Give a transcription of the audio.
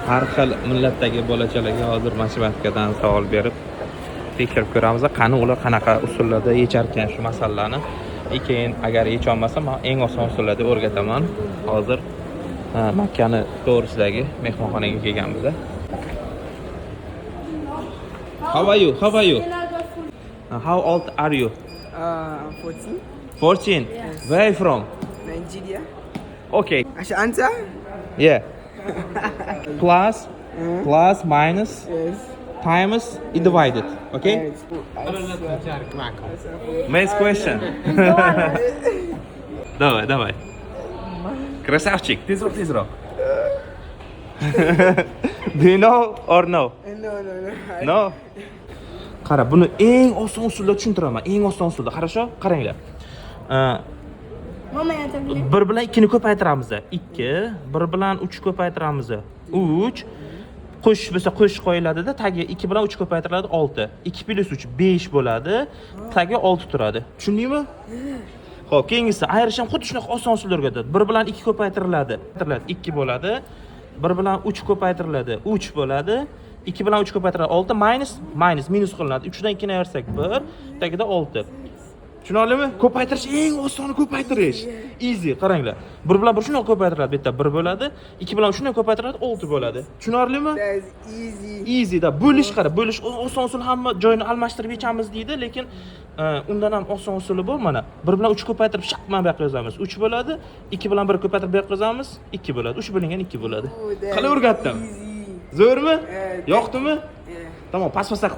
har xil millatdagi bolachalarga hozir matematikadan savol berib tekshirib ko'ramiz. Qani ular qanaqa usullarda yechar ekan shu masalalarni. Keyin agar yecha olmasam, men eng oson usullarda o'rgataman. Hozir Makkani to'g'risidagi mehmonxonaga kelganmiz. How are you? How are you? How old are you? 14. 14. Yes. Where are you from? Nigeria. Okay. I should answer? Yeah. Plus, plus, minus, Yes. times, and divided. Okay? Next question. Давай, давай. Красавчик, тезрок. Do you know or no? No. No. Qara, buni eng oson usulda tushuntiraman. Eng oson usulda. Хорошо? Qaranglar. Mama aytabilir. 1 bilan 2 ni ko'paytiramiz. 2, 1 bilan 3 ko'paytiramiz. 3. Qo'sh bo'lsa qo'sh qo'yiladi-da, tagi 2 bilan 3 ko'paytiriladi 6. 2 plus 3 5 bo'ladi. Tagi 6 turadi. Tushundingmi? Xo'p, keyingisi ayirish ham xuddi shunaqa oson usulda o'rgatadi. 1 bilan 2 ko'paytiriladi. 2 bo'ladi. 1 bilan 3 ko'paytiriladi. 3 bo'ladi. 2 bilan 3 ko'paytiriladi 6 minus qilinadi. 3 dan 2 ni ayirsak 1, tagida 6. Tushunarlimi? Ko'paytirish eng osoni ko'paytirish. Easy, qaranglar. 1 bilan 1 shunday ko'paytiriladi, bitta 1 bo'ladi. 2 bilan shunday ko'paytiriladi, 6 bo'ladi. Tushunarlimi? That's easy. Easy da. Bo'lish qara, bo'lish oson usul, hamma joyini almashtirib yechamiz deydi, lekin undan ham oson usuli bor mana. 1 bilan 3 ko'paytirib shaq mana bu yoqqa yozamiz. 3 bo'ladi. 2 bilan 1 ko'paytirib bu yoqqa yozamiz. 2 bo'ladi. 3 bo'lingan 2 bo'ladi. Oh, that's Qalay o'rgatdim? easy. Zo'rmi? Yeah, Yoqdimi? Yeah. Tamom, pas-pasaq